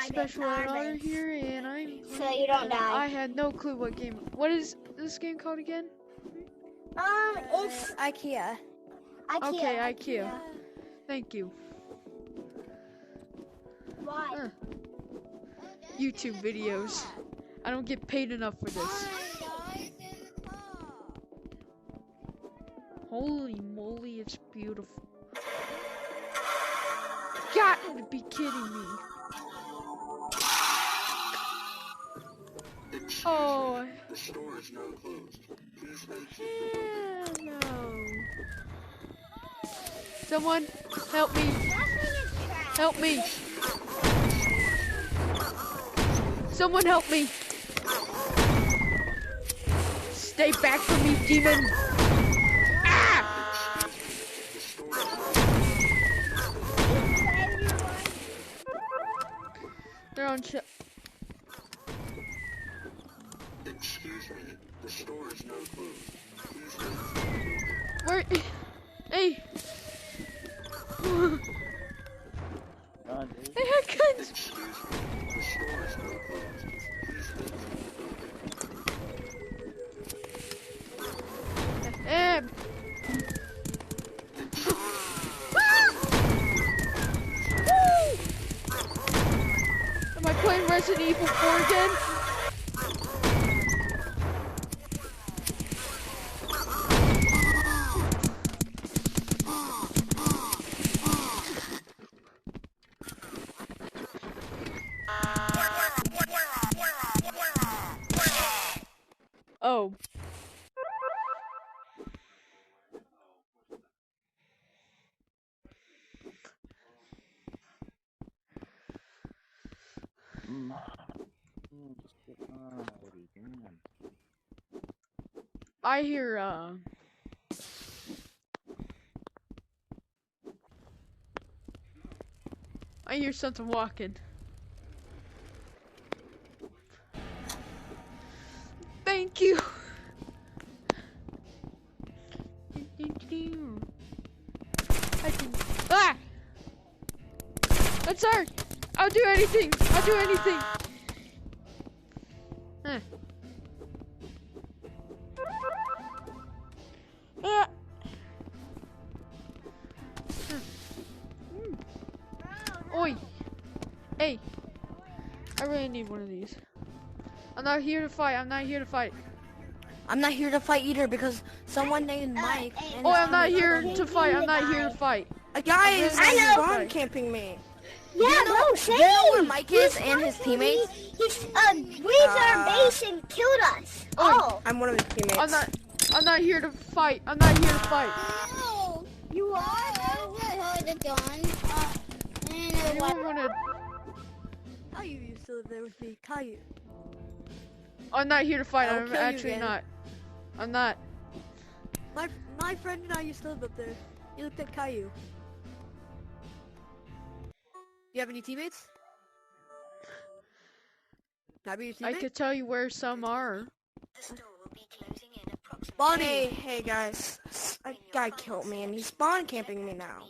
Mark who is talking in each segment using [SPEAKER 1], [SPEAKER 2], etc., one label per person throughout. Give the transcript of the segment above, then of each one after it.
[SPEAKER 1] special order here, and
[SPEAKER 2] so you don't die.
[SPEAKER 1] I had no clue what game. What is this game called again?
[SPEAKER 2] It's
[SPEAKER 3] IKEA.
[SPEAKER 1] Okay, IKEA. Thank you.
[SPEAKER 2] Why?
[SPEAKER 1] YouTube videos. I don't get paid enough for this. Holy moly, it's beautiful. Got to be kidding me. Oh.
[SPEAKER 4] The store is now closed.
[SPEAKER 1] No. Someone help me. Help me. Someone help me. Stay back from me, demon. Ah! They're on ship.
[SPEAKER 4] Excuse me, the store is now closed.
[SPEAKER 1] Where? Hey. They had guns.
[SPEAKER 4] Excuse me, the store is now closed.
[SPEAKER 1] Am I playing Resident Evil 4 again? Oh. I hear, I hear something walking. Thank you. I can. Ah! That's her. I'll do anything. I'll do anything. Huh. Ah. Oi. Hey. I really need one of these. I'm not here to fight. I'm not here to fight.
[SPEAKER 3] I'm not here to fight either because someone named Mike. And
[SPEAKER 1] Oh, I'm not here to fight. I'm not here to fight.
[SPEAKER 3] A guy is
[SPEAKER 2] I know.
[SPEAKER 3] spawn camping me.
[SPEAKER 2] Yeah, bro,
[SPEAKER 3] Do you know where Mike is and his teammates?
[SPEAKER 2] He's breached our base and killed us. Oh.
[SPEAKER 3] I'm one of his teammates.
[SPEAKER 1] I'm not here to fight. I'm not here to fight.
[SPEAKER 2] Oh, you are? Hold the gun.
[SPEAKER 1] Anyone wanna?
[SPEAKER 3] Caillou used to live there with me. Caillou.
[SPEAKER 1] I'm not here to fight.
[SPEAKER 3] I'll
[SPEAKER 1] I'm
[SPEAKER 3] kill you
[SPEAKER 1] actually
[SPEAKER 3] again.
[SPEAKER 1] not. I'm not.
[SPEAKER 3] My friend and I used to live up there. He looked at Caillou. You have any teammates? Can I be your teammate?
[SPEAKER 1] I could tell you where some are.
[SPEAKER 3] Bonnie! Hey guys. A guy killed me and he's spawn camping me now.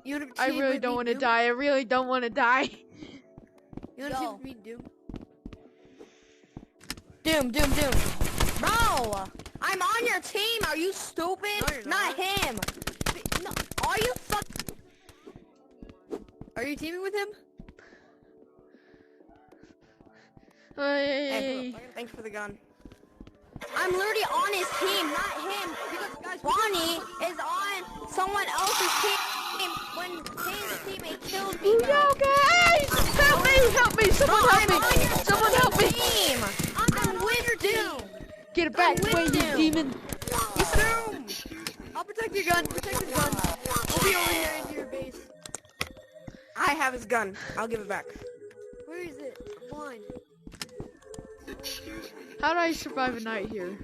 [SPEAKER 3] You wanna
[SPEAKER 1] I
[SPEAKER 3] team
[SPEAKER 1] really
[SPEAKER 3] with
[SPEAKER 1] don't
[SPEAKER 3] me,
[SPEAKER 1] want to
[SPEAKER 3] Doom?
[SPEAKER 1] die. I really don't want to die.
[SPEAKER 3] You wanna team with me, Doom? Doom. Bro! I'm on your team! Are you stupid? No, you're not him! No, are you Are you teaming with him?
[SPEAKER 1] Hey.
[SPEAKER 3] Hey, thanks for the gun. I'm literally on his team, not him. Because Bonnie is on someone else's team when his teammate killed me.
[SPEAKER 1] Yo, guys! Help me! Help me! Someone help me! Someone help me!
[SPEAKER 3] Team. I'm with Doom.
[SPEAKER 1] Get it back,
[SPEAKER 3] with
[SPEAKER 1] way, you
[SPEAKER 3] Doom.
[SPEAKER 1] demon!
[SPEAKER 3] It's Doom. I'll protect your gun. Protect your gun. We'll be over here into your base. I have his gun. I'll give it back. Where is it? One.
[SPEAKER 1] How do I survive a night here?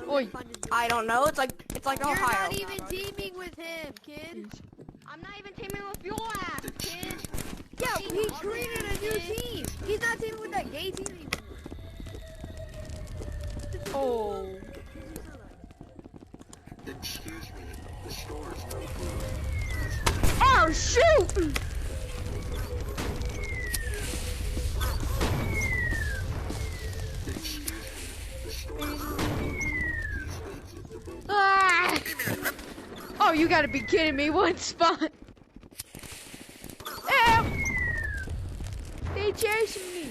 [SPEAKER 1] Oi.
[SPEAKER 3] I don't know. It's like
[SPEAKER 5] You're
[SPEAKER 3] Ohio.
[SPEAKER 5] not even teaming with him, kid. I'm not even teaming with your ass, kid.
[SPEAKER 3] Yeah, he created a new team. He's not teaming with that gay team anymore.
[SPEAKER 1] Oh.
[SPEAKER 4] Excuse me, the store is now closed.
[SPEAKER 1] Oh Oh shoot! Ah! Oh, you gotta be kidding me! One spot. Help! They chasing me.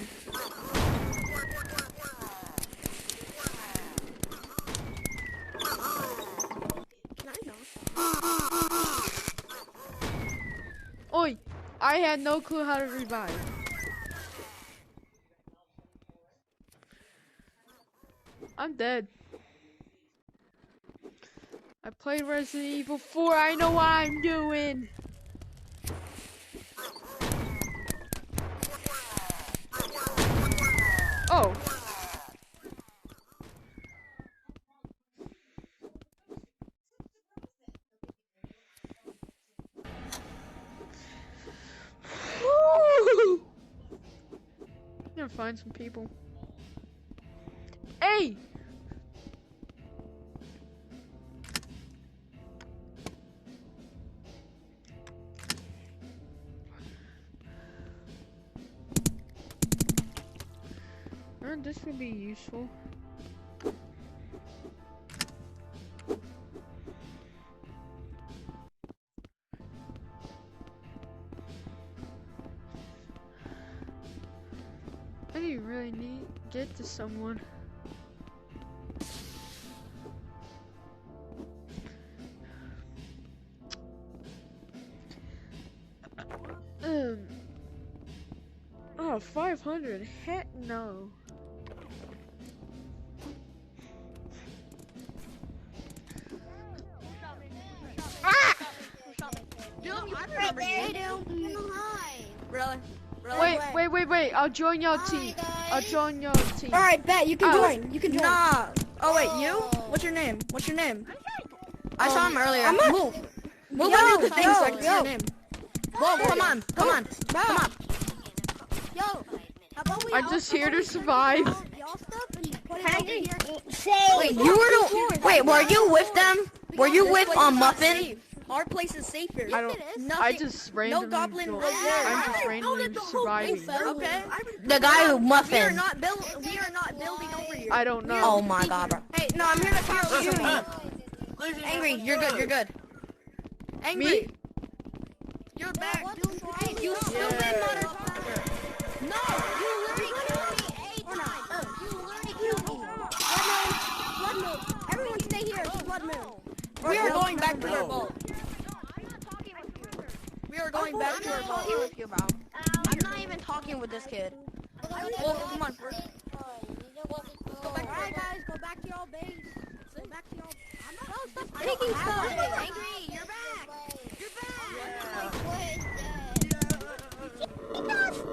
[SPEAKER 1] Oi! I had no clue how to revive. I'm dead. I played Resident Evil 4. I know what I'm doing. Oh. Woo! I'm gonna find some people. Hey! This would be useful. I didn't really need to get to someone. Oh, 500. Heck no.
[SPEAKER 3] Really?
[SPEAKER 1] Wait. I'll join your team. I'll join your team.
[SPEAKER 3] All right, bet you can join. You can join.
[SPEAKER 5] Nah.
[SPEAKER 3] Oh wait, you? What's your name? What's your name?
[SPEAKER 5] I saw him earlier.
[SPEAKER 3] Move under the thing so I can see your name. Whoa, come on.
[SPEAKER 5] Yo, how about we
[SPEAKER 1] I'm just here to survive.
[SPEAKER 5] y'all stuff and put it over here?
[SPEAKER 3] Wait, you were the. Wait, were you with them? Were you with Muffin?
[SPEAKER 5] Our place is safer.
[SPEAKER 1] I don't. I just randomly.
[SPEAKER 5] goblin
[SPEAKER 1] go-
[SPEAKER 5] was there.
[SPEAKER 1] I'm just randomly surviving.
[SPEAKER 5] Okay.
[SPEAKER 3] The guy who
[SPEAKER 5] We are
[SPEAKER 3] Muffin.
[SPEAKER 5] not building over here.
[SPEAKER 1] I don't know.
[SPEAKER 3] Oh my god, bro.
[SPEAKER 5] Hey, no, I'm here to talk to you.
[SPEAKER 3] Angry, you're good.
[SPEAKER 5] Angry.
[SPEAKER 1] Me?
[SPEAKER 5] You're back. Hey, you stupid motherfucker. No, you literally killed me 8 times. You literally killed me. Blood moon. Everyone stay here. It's blood moon.
[SPEAKER 3] We are going back to our boat.
[SPEAKER 5] We are going back to our boat.
[SPEAKER 3] with you, bro. I'm not even talking with this kid.
[SPEAKER 5] Well, come on. Alright, guys, go back to y'all base. Go back to y'all. Stop taking stuff. Angry, you're back.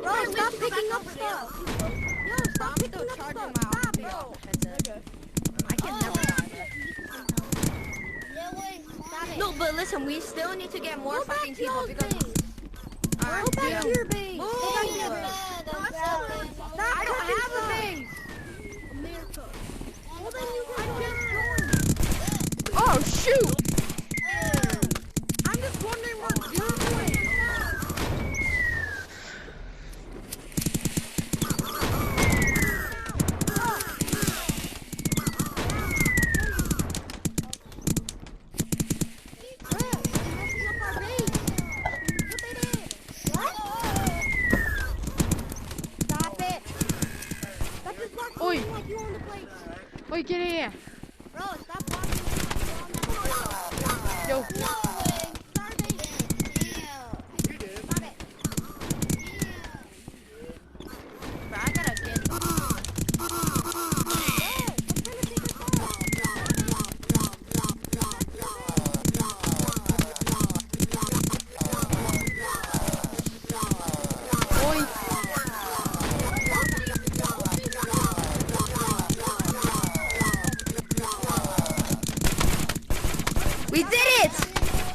[SPEAKER 5] Bro, stop picking up stuff. Yo, stop picking up stuff. Stop, bro.
[SPEAKER 3] I can never No, but listen, we still need to get more
[SPEAKER 5] Go back
[SPEAKER 3] fucking
[SPEAKER 5] to
[SPEAKER 3] people
[SPEAKER 5] y'all's
[SPEAKER 3] because.
[SPEAKER 5] base. Go back to your base. Go back to your base.
[SPEAKER 3] I don't have a base.
[SPEAKER 5] America. Well, then you can just
[SPEAKER 1] Oh shoot!
[SPEAKER 5] join. I'm just wondering what you're doing.
[SPEAKER 1] Oi! Oi, get in here!
[SPEAKER 5] Bro, stop walking.
[SPEAKER 1] Yo!
[SPEAKER 3] I gotta get.
[SPEAKER 1] Oi!
[SPEAKER 3] We did it!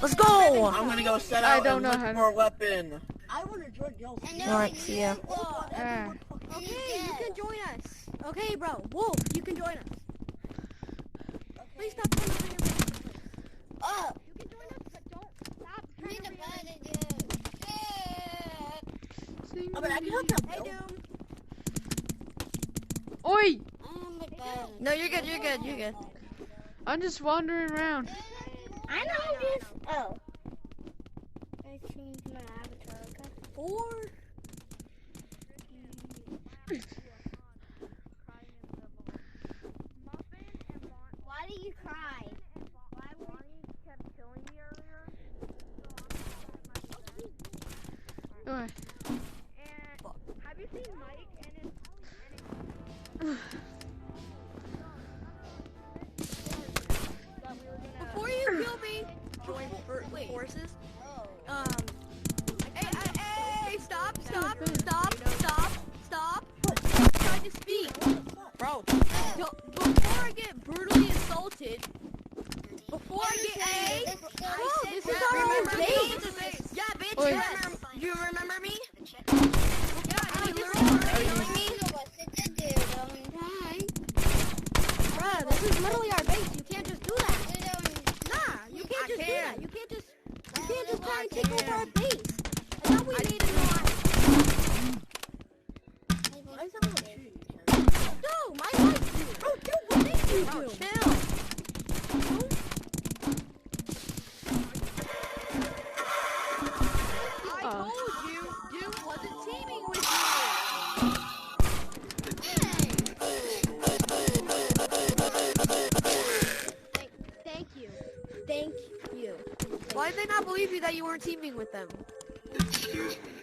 [SPEAKER 3] Let's go!
[SPEAKER 6] I'm gonna go set
[SPEAKER 1] I
[SPEAKER 6] out
[SPEAKER 1] don't
[SPEAKER 6] and
[SPEAKER 1] know
[SPEAKER 6] look
[SPEAKER 1] how to-
[SPEAKER 6] for a weapon.
[SPEAKER 3] Alright, see ya.
[SPEAKER 1] Ah.
[SPEAKER 5] Okay, you can join us. Okay, bro. Wolf, you can join us. Please stop coming over here. You can join us, but don't stop trying to Oh, but I can help
[SPEAKER 3] Hey,
[SPEAKER 5] you.
[SPEAKER 3] Doom.
[SPEAKER 1] Oi!
[SPEAKER 5] Oh my god.
[SPEAKER 3] No, you're good. You're good. You're good.
[SPEAKER 1] I'm just wandering around.
[SPEAKER 2] I know this. Oh. I changed my avatar. Okay.
[SPEAKER 3] 4.
[SPEAKER 2] Why do you cry? Why Bonnie kept killing me earlier?
[SPEAKER 1] Oi.
[SPEAKER 2] And have you seen Mike and his
[SPEAKER 3] Before you kill me, join forces. Hey, stop. Trying to speak. Bro, before I get brutally assaulted, before I get this is our own base. Yeah, bitch,
[SPEAKER 1] Oi.
[SPEAKER 3] you remember me?
[SPEAKER 2] Bruh,
[SPEAKER 3] This is literally our base. You can't just do that. Nah, you can't just do that. You can't just try and take over our base. I thought we made it not. No, my life. Bro, dude, what did you do? Chill. I told you, dude wasn't teaming with you.
[SPEAKER 5] Thank you. Thank you.
[SPEAKER 3] Why did they not believe you that you weren't teaming with them?
[SPEAKER 4] Excuse me.